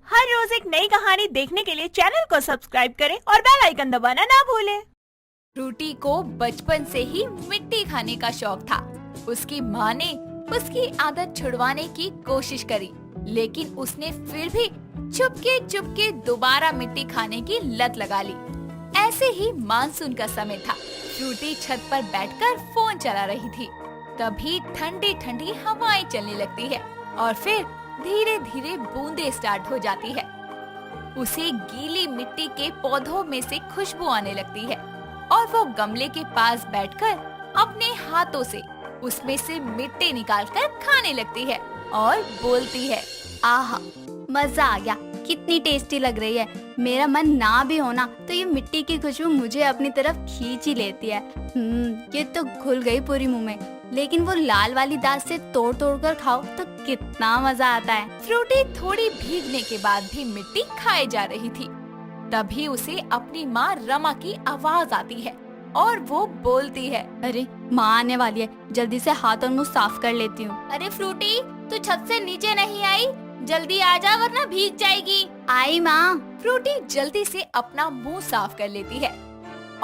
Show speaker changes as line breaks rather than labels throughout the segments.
हर रोज एक नई कहानी देखने के लिए चैनल को सब्सक्राइब करें और बेल आइकन दबाना ना भूलें।
फ्रूटी को बचपन से ही मिट्टी खाने का शौक था। उसकी माँ ने उसकी आदत छुड़वाने की कोशिश करी, लेकिन उसने फिर भी चुपके दोबारा मिट्टी खाने की लत लगा ली। ऐसे ही मानसून का समय था। फ्रूटी छत पर बैठकर फोन चला रही थी। तभी ठंडी ठंडी हवाएं चलने लगती है और फिर धीरे धीरे बूंदें स्टार्ट हो जाती है। उसे गीली मिट्टी के पौधों में से खुशबू आने लगती है और वो गमले के पास बैठकर अपने हाथों से उसमें से मिट्टी निकालकर खाने लगती है और बोलती है,
आहा, मजा आ गया, कितनी टेस्टी लग रही है। मेरा मन ना भी होना तो ये मिट्टी की खुशबू मुझे अपनी तरफ खींच ही लेती है। ये तो घुल गई पूरी मुंह में, लेकिन वो लाल वाली दांत से तोड़ तोड़ कर खाओ तो कितना मजा आता है।
फ्रूटी थोड़ी भीगने के बाद भी मिट्टी खाए जा रही थी। तभी उसे अपनी माँ रमा की आवाज आती है और वो बोलती है,
अरे माँ आने वाली है, जल्दी से हाथ और मुंह साफ कर लेती हूँ।
अरे फ्रूटी, तू छत से नीचे नहीं आई? जल्दी आ जा वरना भीग जाएगी।
आई माँ।
फ्रूटी जल्दी से अपना मुंह साफ कर लेती है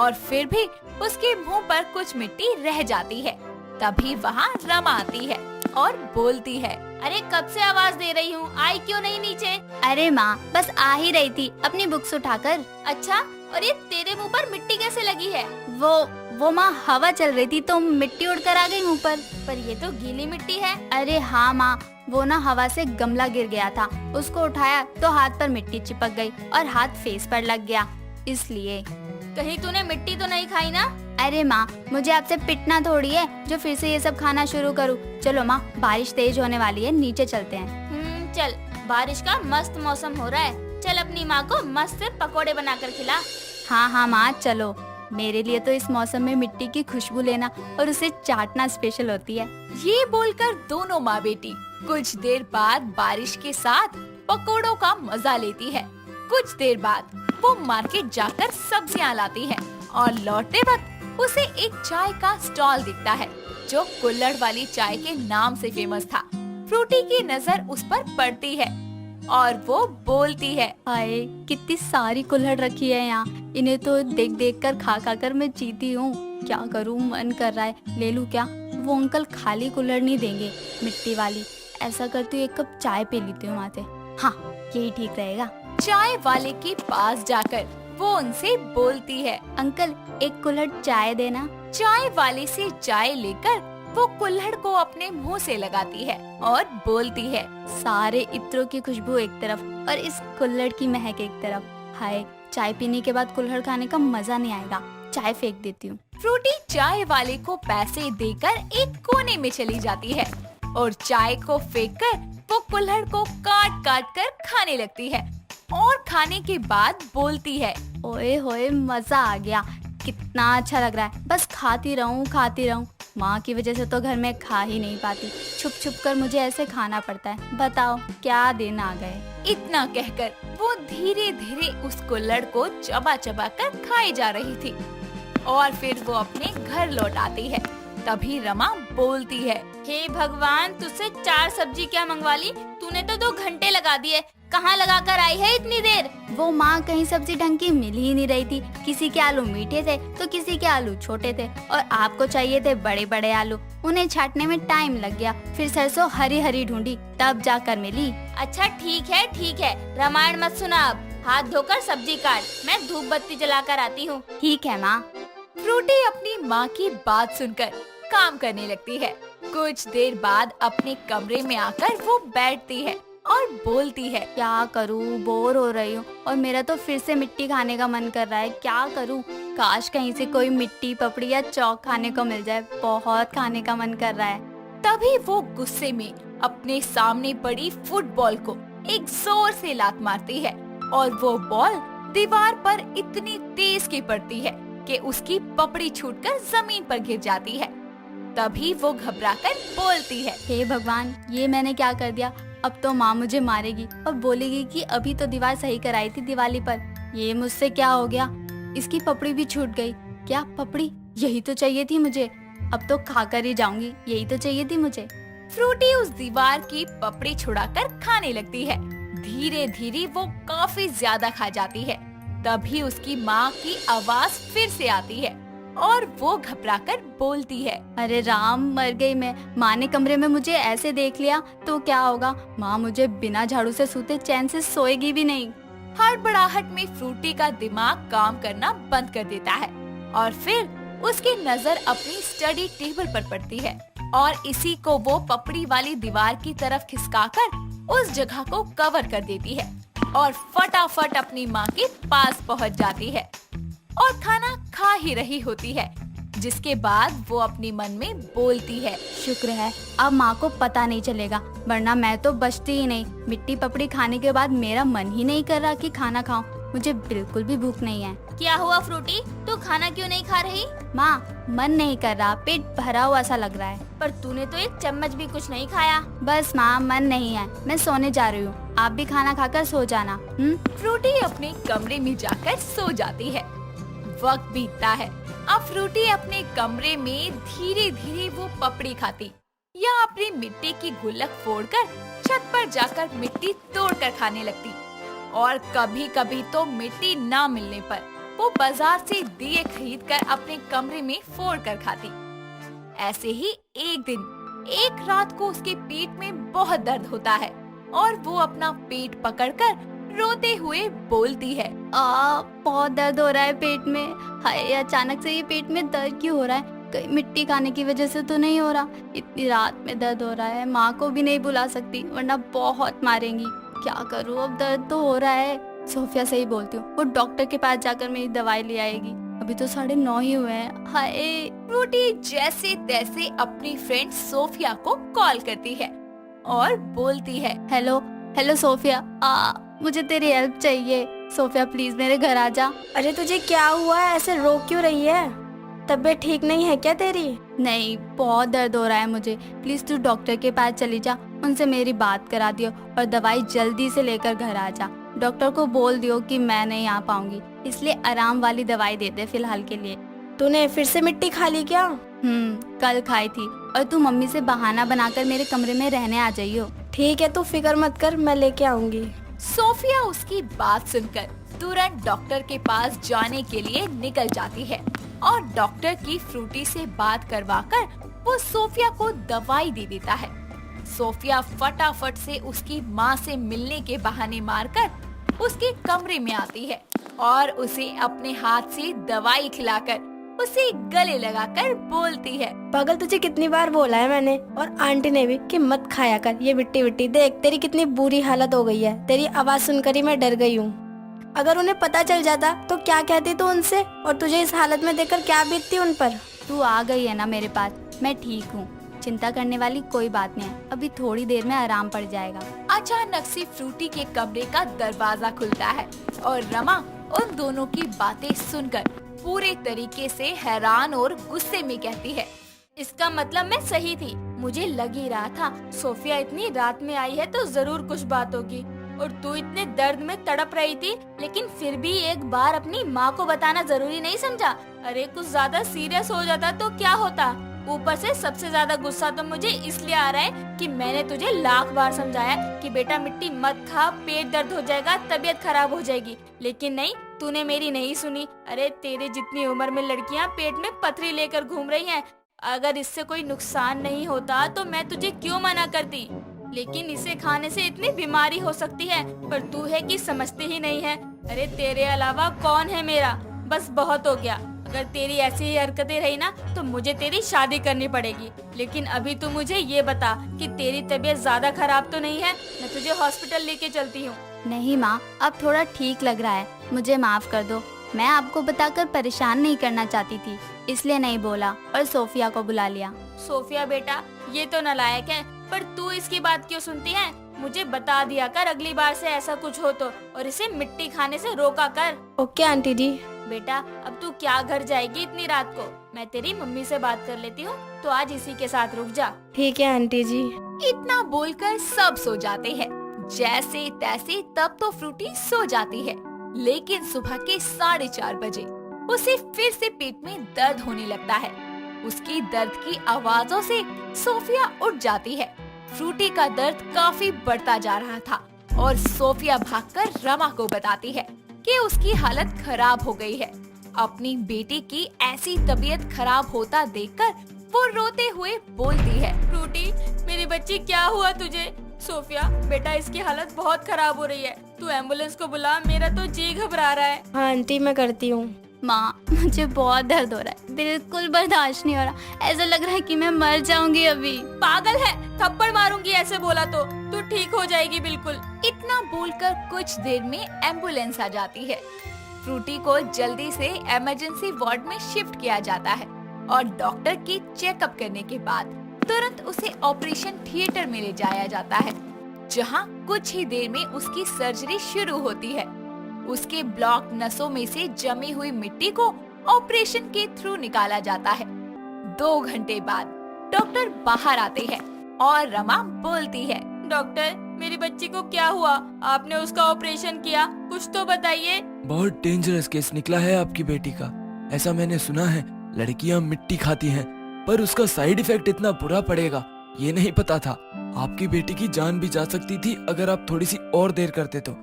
और फिर भी उसके मुंह पर कुछ मिट्टी रह जाती है। तभी वहाँ रमा आती है और बोलती है, अरे कब से आवाज दे रही हूँ, आई क्यों नहीं नीचे?
अरे माँ, बस आ ही रही थी अपनी बुक्स उठाकर।
अच्छा, और ये तेरे मुंह पर मिट्टी कैसे लगी है?
वो माँ, हवा चल रही थी तो मिट्टी उड़कर आ गई मुंह पर
ये तो गीली मिट्टी है।
अरे हाँ माँ, वो ना हवा से गमला गिर गया था, उसको उठाया तो हाथ पर मिट्टी चिपक गई और हाथ फेस पर लग गया, इसलिए।
कहीं तूने मिट्टी तो नहीं खाई ना?
अरे माँ, मुझे आपसे पिटना थोड़ी है जो फिर से ये सब खाना शुरू करूँ। चलो माँ, बारिश तेज होने वाली है, नीचे चलते हैं।
चल, बारिश का मस्त मौसम हो रहा है। चल अपनी माँ को मस्त से पकोड़े बनाकर खिला।
हाँ माँ, चलो। मेरे लिए तो इस मौसम में मिट्टी की खुशबू लेना और उसे चाटना स्पेशल होती है।
ये बोलकर दोनों माँ बेटी कुछ देर बाद बारिश के साथ पकोड़ों का मजा लेती है। कुछ देर बाद वो मार्केट जाकर सब्जियाँ लाती है और लौटते वक्त उसे एक चाय का स्टॉल दिखता है जो कुल्हड़ वाली चाय के नाम से फेमस था। फ्रूटी की नजर उस पर पड़ती है और वो बोलती है,
हाय, कितनी सारी कुल्हड़ रखी है यहाँ। इन्हें तो देख देख कर खा कर मैं जीती हूँ। क्या करूँ, मन कर रहा है, ले लूँ क्या? वो अंकल खाली कुल्हड़ नहीं देंगे, मिट्टी वाली। ऐसा करती हूँ, एक कप चाय पी लेती हूँ वहाँ से। हाँ, यही ठीक रहेगा।
चाय वाले के पास जाकर वो उनसे बोलती है,
अंकल एक कुल्हड़ चाय देना।
चाय वाले से चाय लेकर वो कुल्हड़ को अपने मुंह से लगाती है और बोलती है,
सारे इत्रों की खुशबू एक तरफ और इस कुल्हड़ की महक एक तरफ। हाय, चाय पीने के बाद कुल्हड़ खाने का मजा नहीं आएगा। चाय फेंक देती हूँ।
फ्रूटी चाय वाले को पैसे देकर एक कोने में चली जाती है और चाय को फेंककर वो कुल्हड़ को काट काट कर खाने लगती है और खाने के बाद बोलती है,
ओए होए, मजा आ गया, कितना अच्छा लग रहा है। बस खाती रहूं। माँ की वजह से तो घर में खा ही नहीं पाती, छुप कर मुझे ऐसे खाना पड़ता है। बताओ क्या दिन आ गए।
इतना कहकर वो धीरे धीरे उस कुल्हड़ को चबा कर खाई जा रही थी और फिर वो अपने घर लौट आती है। तभी रमा बोलती है, हे भगवान, तुझसे 4 सब्जी क्या मंगवा ली? तूने तो 2 घंटे लगा दिए। कहाँ लगा कर आई है इतनी देर?
वो माँ, कहीं सब्जी ढंग की मिल ही नहीं रही थी। किसी के आलू मीठे थे तो किसी के आलू छोटे थे और आपको चाहिए थे बड़े बड़े आलू। उन्हें छाटने में टाइम लग गया, फिर सरसों हरी हरी ढूंढी, तब जाकर मिली।
अच्छा ठीक है, रामायण मत सुना अब। हाथ धोकर सब्जी काट, मैं धूप बत्ती जलाकर आती हूँ।
ठीक है माँ।
फ्रूटी अपनी माँ की बात सुनकर काम करने लगती है। कुछ देर बाद अपने कमरे में आकर वो बैठती है और बोलती है,
क्या करूँ, बोर हो रही हूँ और मेरा तो फिर से मिट्टी खाने का मन कर रहा है। क्या करूँ? काश कहीं से कोई मिट्टी पपड़ी या चौक खाने को मिल जाए, बहुत खाने का मन कर रहा है।
तभी वो गुस्से में अपने सामने पड़ी फुटबॉल को एक जोर से लात मारती है और वो बॉल दीवार पर इतनी तेज की पड़ती है कि उसकी पपड़ी छूटकर जमीन पर गिर जाती है। तभी वो घबराकर बोलती है,
हे भगवान, ये मैंने क्या कर दिया? अब तो माँ मुझे मारेगी और बोलेगी कि अभी तो दीवार सही कराई थी दिवाली पर। ये मुझसे क्या हो गया? इसकी पपड़ी भी छूट गई। क्या पपड़ी? यही तो चाहिए थी मुझे। अब तो खाकर ही जाऊंगी, यही तो चाहिए थी मुझे।
फ्रूटी उस दीवार की पपड़ी छुड़ाकर खाने लगती है धीरे धीरे वो काफी ज्यादा खा जाती है। तभी उसकी माँ की आवाज फिर से आती है और वो घबराकर बोलती है,
अरे राम, मर गई मैं। माँ ने कमरे में मुझे ऐसे देख लिया तो क्या होगा? माँ मुझे बिना झाड़ू से सूते चैन से सोएगी भी नहीं।
हड़बड़ाहट में फ्रूटी का दिमाग काम करना बंद कर देता है और फिर उसकी नजर अपनी स्टडी टेबल पर पड़ती है और इसी को वो पपड़ी वाली दीवार की तरफ खिसकाकर उस जगह को कवर कर देती है और फटाफट अपनी माँ के पास पहुँच जाती है और खाना खा ही रही होती है। जिसके बाद वो अपने मन में बोलती है,
शुक्र है अब माँ को पता नहीं चलेगा, वरना मैं तो बचती ही नहीं। मिट्टी पपड़ी खाने के बाद मेरा मन ही नहीं कर रहा कि खाना खाऊं। मुझे बिल्कुल भी भूख नहीं है।
क्या हुआ फ्रूटी, तू खाना क्यों नहीं खा रही?
माँ, मन नहीं कर रहा, पेट भरा हुआ सा लग रहा है।
पर तूने तो एक चम्मच भी कुछ नहीं खाया।
बस माँ, मन नहीं है, मैं सोने जा रही हूँ। आप भी खाना खाकर सो जाना।
फ्रूटी अपने कमरे में जाकर सो जाती है। वक्त बीतता है। अब फ्रूटी अपने कमरे में धीरे धीरे वो पपड़ी खाती या अपनी मिट्टी की गुल्लक फोड़कर छत पर जाकर मिट्टी तोड़कर खाने लगती और कभी कभी तो मिट्टी ना मिलने पर वो बाजार से दिए खरीदकर अपने कमरे में फोड़ कर खाती। ऐसे ही एक दिन एक रात को उसके पेट में बहुत दर्द होता है और वो अपना पेट पकड़कर रोते हुए बोलती है,
बहुत दर्द हो रहा है पेट में। हाय, अचानक से ये पेट में दर्द क्यों हो रहा है? कहीं मिट्टी खाने की वजह से तो नहीं हो रहा? इतनी रात में दर्द हो रहा है, माँ को भी नहीं बुला सकती वरना बहुत मारेंगी। क्या करूँ, अब दर्द तो हो रहा है। सोफिया से ही बोलती हूँ, वो डॉक्टर के पास जाकर मेरी दवाई ले आएगी। अभी तो 9:30 ही हुए हैं। हाय।
फ्रूटी जैसे तैसे अपनी फ्रेंड सोफिया को कॉल करती है और बोलती है,
हेलो सोफिया, मुझे तेरी हेल्प चाहिए। सोफिया प्लीज मेरे घर आ जा।
अरे तुझे क्या हुआ है, ऐसे रो क्यों रही है? तबीयत ठीक नहीं है क्या तेरी?
नहीं, बहुत दर्द हो रहा है मुझे। प्लीज तू डॉक्टर के पास चली जा, उनसे मेरी बात करा दियो और दवाई जल्दी से लेकर घर आ जा। डॉक्टर को बोल दियो कि मैं नहीं आ पाऊंगी, इसलिए आराम वाली दवाई दे दे फिलहाल के लिए।
तूने फिर से मिट्टी खा ली क्या?
कल खाई थी। और तू मम्मी से बहाना बनाकर मेरे कमरे में रहने आ जाइयो।
ठीक है, तू फिक्र मत कर, मैं लेके आऊंगी।
सोफिया उसकी बात सुनकर तुरंत डॉक्टर के पास जाने के लिए निकल जाती है और डॉक्टर की फ्रूटी से बात करवाकर वो सोफिया को दवाई दे देता है। सोफिया फटाफट से उसकी माँ से मिलने के बहाने मारकर उसके कमरे में आती है और उसे अपने हाथ से दवाई खिलाकर उसे गले लगाकर बोलती है,
पागल, तुझे कितनी बार बोला है मैंने और आंटी ने भी कि मत खाया कर ये मिट्टी विट्टी। देख तेरी कितनी बुरी हालत हो गई है। तेरी आवाज सुनकर ही मैं डर गई हूँ। अगर उन्हें पता चल जाता तो क्या कहती तू उनसे, और तुझे इस हालत में देखकर क्या बीतती उन पर।
तू आ गई है ना मेरे पास, मैं ठीक हूँ। चिंता करने वाली कोई बात नहीं है, अभी थोड़ी देर में आराम पड़ जाएगा।
अचानक से फ्रूटी के कमरे का दरवाजा खुलता है और रमा उन दोनों की बातें सुनकर पूरे तरीके से हैरान और गुस्से में कहती है,
इसका मतलब मैं सही थी। मुझे लग ही रहा था सोफिया इतनी रात में आई है तो जरूर कुछ बात होगी। और तू इतने दर्द में तड़प रही थी, लेकिन फिर भी एक बार अपनी माँ को बताना जरूरी नहीं समझा? अरे कुछ ज्यादा सीरियस हो जाता तो क्या होता? ऊपर से सबसे ज्यादा गुस्सा तो मुझे इसलिए आ रहा है कि मैंने तुझे लाख बार समझाया कि बेटा मिट्टी मत खा, पेट दर्द हो जाएगा, तबीयत खराब हो जाएगी, लेकिन नहीं, तूने मेरी नहीं सुनी। अरे तेरे जितनी उम्र में लड़कियां पेट में पथरी लेकर घूम रही हैं। अगर इससे कोई नुकसान नहीं होता तो मैं तुझे क्यों मना करती, लेकिन इसे खाने से इतनी बीमारी हो सकती है, पर तू है कि समझती ही नहीं है। अरे तेरे अलावा कौन है मेरा? बस बहुत हो गया। अगर तेरी ऐसी ही हरकतें रही ना तो मुझे तेरी शादी करनी पड़ेगी। लेकिन अभी तू मुझे ये बता कि तेरी तबीयत ज्यादा खराब तो नहीं है? मैं तुझे हॉस्पिटल लेके चलती हूँ।
नहीं माँ, अब थोड़ा ठीक लग रहा है, मुझे माफ कर दो। मैं आपको बताकर परेशान नहीं करना चाहती थी, इसलिए नहीं बोला और सोफिया को बुला लिया।
सोफिया बेटा, ये तो नालायक है, पर तू इसकी बात क्यों सुनती है? मुझे बता दिया कर अगली बार से ऐसा कुछ हो तो, और इसे मिट्टी खाने से रोका कर। ओके आंटी जी। बेटा अब तू क्या घर जाएगी इतनी रात को? मैं तेरी मम्मी से बात कर लेती हूँ, तो आज इसी के साथ रुक जा। ठीक है आंटी जी।
इतना बोलकर सब सो जाते हैं। जैसे तैसे तब तो फ्रूटी सो जाती है, लेकिन सुबह के 4:30 बजे उसे फिर से पेट में दर्द होने लगता है। उसकी दर्द की आवाजों से सोफिया उठ जाती है। फ्रूटी का दर्द काफी बढ़ता जा रहा था और सोफिया भागकर रमा को बताती है कि उसकी हालत खराब हो गई है। अपनी बेटी की ऐसी तबीयत खराब होता देखकर वो रोते हुए बोलती है,
फ्रूटी, मेरी बच्ची क्या हुआ तुझे? सोफिया बेटा, इसकी हालत बहुत खराब हो रही है, तू एम्बुलेंस को बुला, मेरा तो जी घबरा रहा है।
हाँ आंटी, मैं करती हूँ। माँ, मुझे बहुत दर्द हो रहा है, बिल्कुल बर्दाश्त नहीं हो रहा। ऐसा लग रहा है कि मैं मर जाऊंगी अभी।
पागल है, थप्पड़ मारूंगी ऐसे बोला तो। तू ठीक हो जाएगी बिल्कुल।
इतना बोलकर कुछ देर में एम्बुलेंस आ जाती है। फ्रूटी को जल्दी से इमरजेंसी वार्ड में शिफ्ट किया जाता है और डॉक्टर की चेकअप करने के बाद तुरंत उसे ऑपरेशन थिएटर में ले जाया जाता है, जहां कुछ ही देर में उसकी सर्जरी शुरू होती है। उसके ब्लॉक नसों में से जमी हुई मिट्टी को ऑपरेशन के थ्रू निकाला जाता है। 2 घंटे बाद डॉक्टर बाहर आते हैं और रमा बोलती है,
डॉक्टर, मेरी बच्ची को क्या हुआ? आपने उसका ऑपरेशन किया, कुछ तो बताइए।
बहुत डेंजरस केस निकला है आपकी बेटी का। ऐसा मैंने सुना है, लड़कियां मिट्टी खाती हैं, पर उसका साइड इफेक्ट इतना बुरा पड़ेगा ये नहीं पता था। आपकी बेटी की जान भी जा सकती थी अगर आप थोड़ी सी और देर करते तो।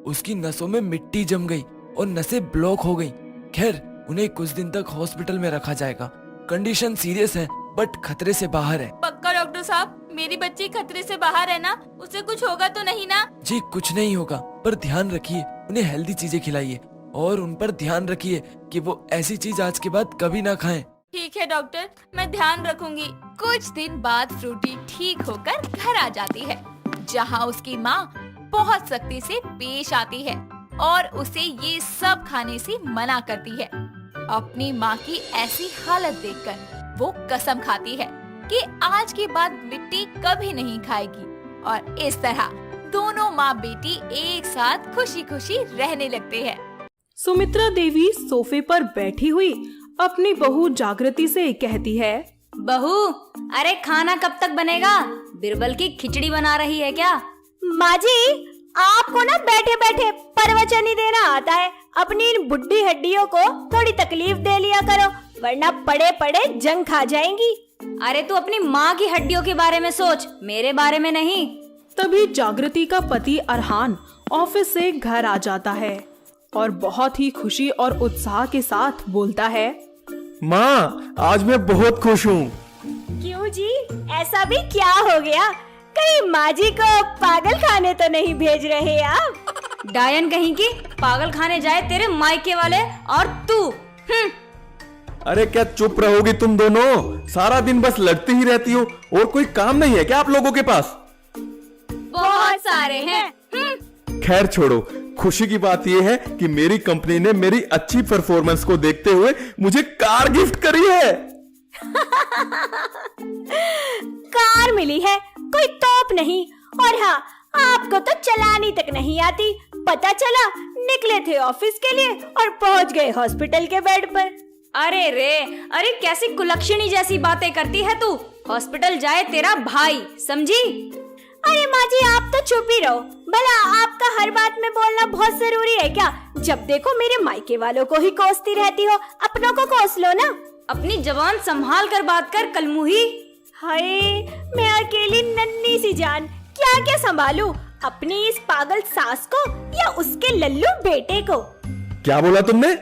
उसकी नसों में मिट्टी जम गई और नसें ब्लॉक हो गई। खैर, उन्हें कुछ दिन तक हॉस्पिटल में रखा जाएगा। कंडीशन सीरियस है बट खतरे से बाहर है।
पक्का डॉक्टर साहब, मेरी बच्ची खतरे से बाहर है ना? उसे कुछ होगा तो नहीं ना?
जी कुछ नहीं होगा, पर ध्यान रखिए, उन्हें हेल्दी चीजें खिलाइए और उन पर ध्यान रखिए कि वो ऐसी चीज आज के बाद कभी ना खाएं।
ठीक है डॉक्टर, मैं ध्यान रखूंगी।
कुछ दिन बाद फ्रूटी ठीक होकर घर आ जाती है, जहां उसकी माँ बहुत सख्ती से पेश आती है और उसे ये सब खाने से मना करती है। अपनी माँ की ऐसी हालत देखकर वो कसम खाती है कि आज के बाद मिट्टी कभी नहीं खाएगी और इस तरह दोनों माँ बेटी एक साथ खुशी खुशी रहने लगते हैं।
सुमित्रा देवी सोफे पर बैठी हुई अपनी बहू जागृति से कहती है,
बहू, अरे खाना कब तक बनेगा? बिरबल की खिचड़ी बना रही है क्या?
माँ जी, आपको ना बैठे बैठे प्रवचन ही देना आता है। अपनी इन बुढ़ी हड्डियों को थोड़ी तकलीफ दे लिया करो, वरना पड़े पड़े जंग खा जाएंगी।
अरे तू अपनी माँ की हड्डियों के बारे में सोच, मेरे बारे में नहीं।
तभी जागृति का पति अरहान ऑफिस से घर आ जाता है और बहुत ही खुशी और उत्साह के साथ बोलता है,
माँ, आज मैं बहुत खुश हूँ।
क्यों जी, ऐसा भी क्या हो गया? कहीं माँ जी को पागल खाने तो नहीं भेज रहे आप?
डायन कहीं की, पागल खाने जाए तेरे मायके वाले और तू।
अरे क्या चुप रहोगी तुम दोनों? सारा दिन बस लड़ती ही रहती हो और कोई काम नहीं है क्या आप लोगों के पास?
बहुत सारे हैं।
खैर छोड़ो, खुशी की बात यह है कि मेरी कंपनी ने मेरी अच्छी परफॉर्मेंस को देखते हुए मुझे कार गिफ्ट करी है।
कार मिली है, कोई तोप नहीं। और हाँ, आपको तो चलानी तक नहीं आती। पता चला निकले थे ऑफिस के लिए और पहुंच गए हॉस्पिटल के बेड पर।
अरे रे, अरे कैसी कुलक्षणी जैसी बातें करती है तू। हॉस्पिटल जाए तेरा भाई, समझी?
अरे माँ जी, आप तो चुप ही रहो। भला आपका हर बात में बोलना बहुत जरूरी है क्या? जब देखो मेरे मायके वालों को ही कोसती रहती हो, अपनों को कोस लो ना।
अपनी जबान संभाल कर बात कर कलमुही।
हाय, मैं अकेली नन्ही सी जान क्या क्या संभालूं? अपनी इस पागल सास को या उसके लल्लू बेटे को?
क्या बोला तुमने?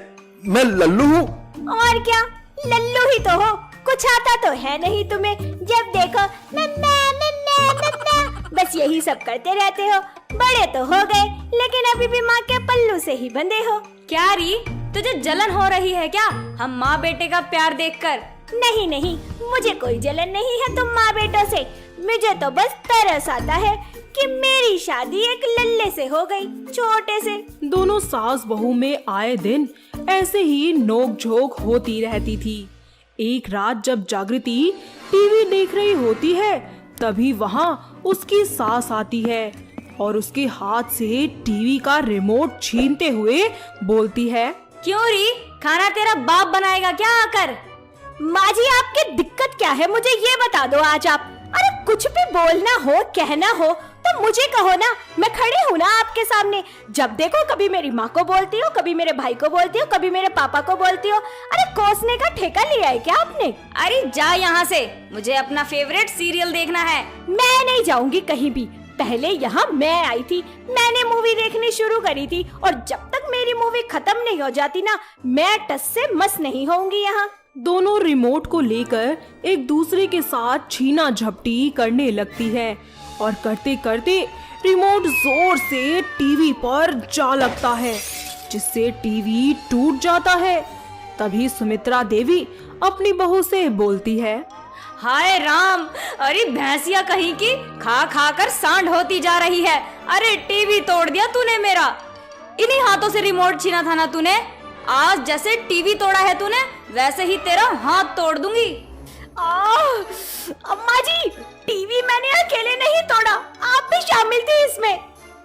मैं लल्लू हूँ?
और क्या, लल्लू ही तो हो। कुछ आता तो है नहीं तुम्हें। जब देखो नन्ना नन्ना नन्ना, बस यही सब करते रहते हो। बड़े तो हो गए, लेकिन अभी भी माँ के पल्लू से ही बंधे हो।
क्या री, तुझे जलन हो रही है क्या हम माँ बेटे का प्यार देखकर?
नहीं नहीं, मुझे कोई जलन नहीं है तुम माँ बेटों से। मुझे तो बस तरस आता है कि मेरी शादी एक लल्ले से हो गई, छोटे से। दोनों सास बहू में आए दिन ऐसे ही नोक झोंक होती रहती थी। एक रात जब जागृति टीवी देख रही होती है, तभी वहाँ उसकी सास आती है और उसके हाथ से टीवी का रिमोट छीनते हुए बोलती है,
क्यों री, खाना तेरा बाप बनाएगा क्या आकर?
माँ जी, आपकी दिक्कत क्या है, मुझे ये बता दो आज आप। अरे कुछ भी बोलना हो, कहना हो तो मुझे कहो ना, मैं खड़ी हूँ ना आपके सामने। जब देखो कभी मेरी माँ को बोलती हो, कभी मेरे भाई को बोलती हो, कभी मेरे पापा को बोलती हो। अरे कोसने का ठेका लिया है क्या आपने?
अरे जा यहाँ से, मुझे अपना फेवरेट सीरियल देखना है।
मैं नहीं जाऊंगी कहीं भी। पहले यहाँ मैं आई थी, मैंने मूवी देखनी शुरू करी थी, और जब तक मेरी मूवी खत्म नहीं हो जाती ना, मैं टस से मस नहीं होंगी यहाँ।
दोनों रिमोट को लेकर एक दूसरे के साथ छीना झपटी करने लगती है और करते करते रिमोट जोर से टीवी पर जा लगता है, जिससे टीवी टूट जाता है। तभी सुमित्रा देवी अपनी बहू से बोलती है,
हाय राम, अरे भैंसिया कहीं की खा खा कर सांड होती जा रही है। अरे टीवी तोड़ दिया तूने मेरा, इन्हीं हाथों से रिमोट छीना था ना तूने। आज जैसे टीवी तोड़ा है तूने, वैसे ही तेरा हाथ तोड़ दूंगी।
अम्मा जी, टीवी मैंने अकेले नहीं तोड़ा, आप भी शामिल थे इसमें,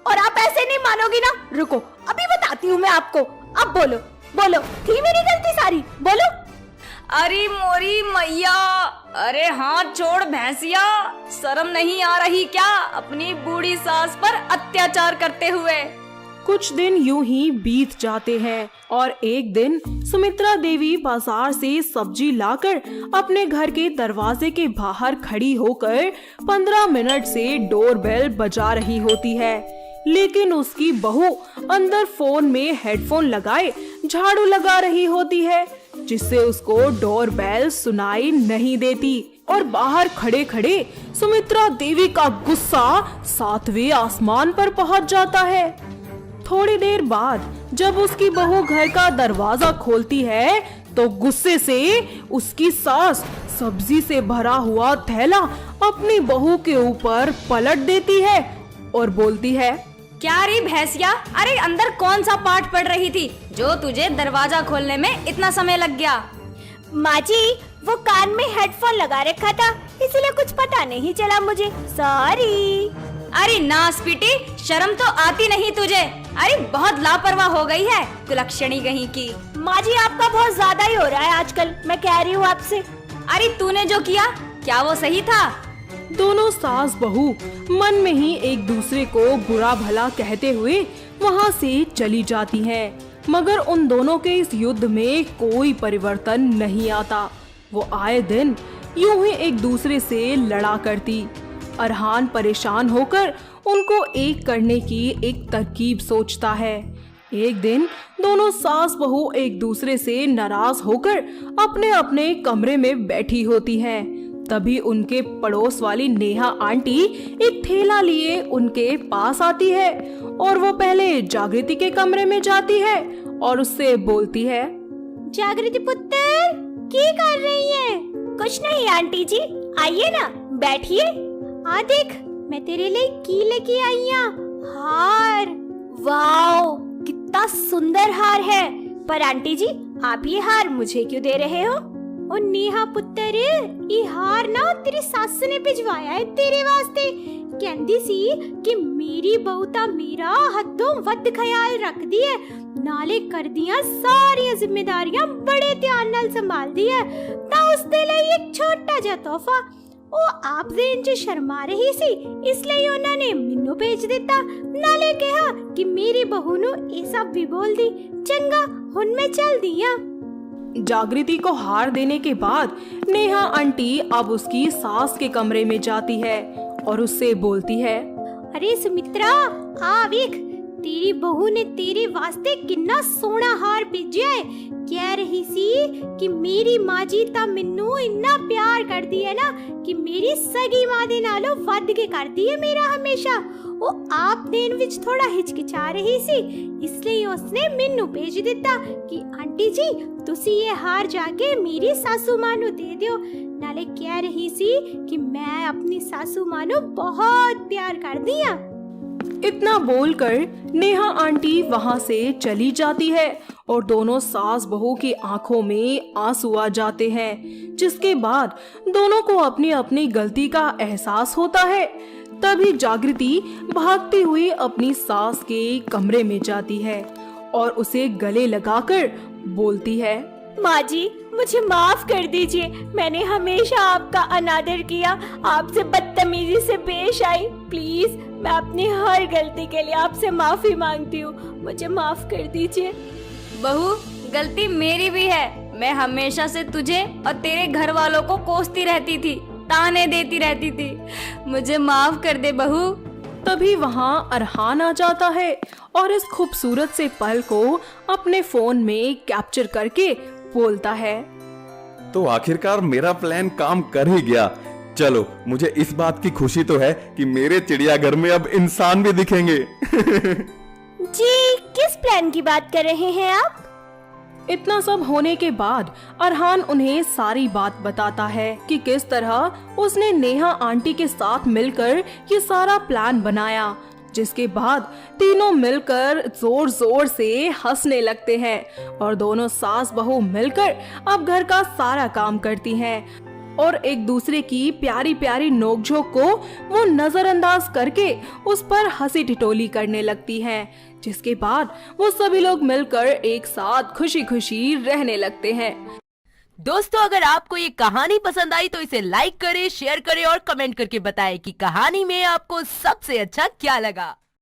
और आप ऐसे नहीं मानोगी ना। रुको, अभी बताती हूँ मैं आपको। अब बोलो बोलो, थी मेरी गलती सारी, बोलो।
अरे मोरी मैया, अरे हाथ छोड़ भैंसिया, शर्म नहीं आ रही क्या अपनी बूढ़ी सास पर अत्याचार करते हुए।
कुछ दिन यूं ही बीत जाते हैं और एक दिन सुमित्रा देवी बाजार से सब्जी लाकर अपने घर के दरवाजे के बाहर खड़ी होकर 15 मिनट से डोरबेल बजा रही होती है, लेकिन उसकी बहू अंदर फोन में हेडफोन लगाए झाड़ू लगा रही होती है, जिससे उसको डोरबेल सुनाई नहीं देती। और बाहर खड़े खड़े सुमित्रा देवी का गुस्सा 7वें आसमान पर पहुंच जाता है। थोड़ी देर बाद जब उसकी बहू घर का दरवाजा खोलती है तो गुस्से से उसकी सास सब्जी से भरा हुआ थैला अपनी बहू के ऊपर पलट देती है और बोलती है,
क्या रे भैंसिया, अरे अंदर कौन सा पाठ पढ़ रही थी जो तुझे दरवाजा खोलने में इतना समय लग गया।
माँ जी, वो कान में हेडफोन लगा रखा था, इसलिए कुछ पता नहीं चला मुझे, सॉरी।
अरे नास पीटी, शर्म तो आती नहीं तुझे। अरे बहुत लापरवाह हो गई है, कुलक्षणी कहीं की।
माँ जी, आपका बहुत ज्यादा ही हो रहा है आजकल, मैं कह रही हूँ आपसे।
अरे तूने जो किया, क्या वो सही था?
दोनों सास बहू मन में ही एक दूसरे को बुरा भला कहते हुए वहाँ से चली जाती हैं, मगर उन दोनों के इस युद्ध में कोई परिवर्तन नहीं आता। वो आए दिन यूं ही एक दूसरे से लड़ा करती। अरहान परेशान होकर उनको एक करने की एक तरकीब सोचता है। एक दिन दोनों सास बहू एक दूसरे से नाराज होकर अपने अपने कमरे में बैठी होती हैं। तभी उनके पड़ोस वाली नेहा आंटी एक थैला लिए उनके पास आती है और वो पहले जागृति के कमरे में जाती है और उससे बोलती है,
जागृति पुत्र, क्या कर रही है? कुछ नहीं आंटी जी, आइए ना, बैठिए। आ देख, मैं तेरे लिए की लेके आई हूँ, हार। वाओ, कितना सुंदर हार है। पर आंटी जी, आप ये हार मुझे क्यों दे रहे हो? ओ नेहा पुत्र, ये हार ना तेरी सास ने भिजवाया है तेरे वास्ते। कहंदी सी कि मेरी बहू ता मेरा हदों वध ख्याल रख दी है, नाले कर दिया सारी जिम्मेदारियां बड़े ध्यान नाल संभाल दी है, ता उसदे लिए एक छोटा जिहा तोहफा ਉਹ ਆਪ ਦੇ ਇੰਜ ਸ਼ਰਮਾ ਰਹੀ ਸੀ, ਇਸ ਲਈ ਉਹਨਾਂ ਨੇ ਮੈਨੂੰ ਭੇਜ ਦਿੱਤਾ, ਨਾਲੇ ਕਿਹਾ ਕਿ ਮੇਰੀ ਬਹੂ ਨੂੰ ਇਹ ਸਭ ਵੀ ਬੋਲਦੀ। ਚੰਗਾ, ਹੁਣ मैं चलदी हां।
जागृति को हार देने के बाद नेहा आंटी अब उसकी सास के कमरे में जाती है और उससे बोलती है,
अरे सुमित्रा, आ वेख, तेरी बहू ने तेरे वास्ते कितना सोना हार भेजा है। कह रही सी कि मेरी माँ जी ता मैनू इन्ना प्यार करदी है ना कि मेरी सगी माँ दे नालों वध के करदी है मेरा हमेशा। वो आप देन विच थोड़ा हिचकिचा रही सी, इसलिए उसने मैनू भेज दिता कि आंटी जी तुसी ये हार जाके मेरी सासू माँ नू दे दियो। नाले कह रही सी कि मैं अपनी सासू माँ नू बहुत प्यार करदी हां।
इतना बोलकर नेहा आंटी वहाँ से चली जाती है और दोनों सास बहू की आंखों में आंसू आ जाते हैं, जिसके बाद दोनों को अपनी अपनी गलती का एहसास होता है। तभी जागृति भागती हुई अपनी सास के कमरे में जाती है और उसे गले लगाकर बोलती है,
माँ जी, मुझे माफ कर दीजिए, मैंने हमेशा आपका अनादर किया, आपसे बदतमीजी से पेश आई। प्लीज, मैं अपनी हर गलती के लिए आपसे माफी मांगती हूँ, मुझे माफ कर दीजिए।
बहू, गलती मेरी भी है, मैं हमेशा से तुझे और तेरे घर वालों को कोसती रहती थी, ताने देती रहती थी, मुझे माफ कर दे बहू।
तभी वहाँ अरहान आ जाता है और इस खूबसूरत से पल को अपने फोन में कैप्चर करके बोलता है।
तो आखिरकार मेरा प्लान काम कर ही गया। चलो, मुझे इस बात की खुशी तो है कि मेरे चिड़ियाघर में अब इंसान भी दिखेंगे।
जी, किस प्लान की बात कर रहे हैं आप?
इतना सब होने के बाद अरहान उन्हें सारी बात बताता है कि किस तरह उसने नेहा आंटी के साथ मिलकर ये सारा प्लान बनाया, जिसके बाद तीनों मिलकर जोर जोर से हंसने लगते हैं और दोनों सास बहू मिलकर अब घर का सारा काम करती हैं और एक दूसरे की प्यारी प्यारी नोकझोंक को वो नजरअंदाज करके उस पर हंसी ठिठोली करने लगती हैं, जिसके बाद वो सभी लोग मिलकर एक साथ खुशी खुशी रहने लगते हैं।
दोस्तों, अगर आपको ये कहानी पसंद आई तो इसे लाइक करें, शेयर करें और कमेंट करके बताएं कि कहानी में आपको सबसे अच्छा क्या लगा।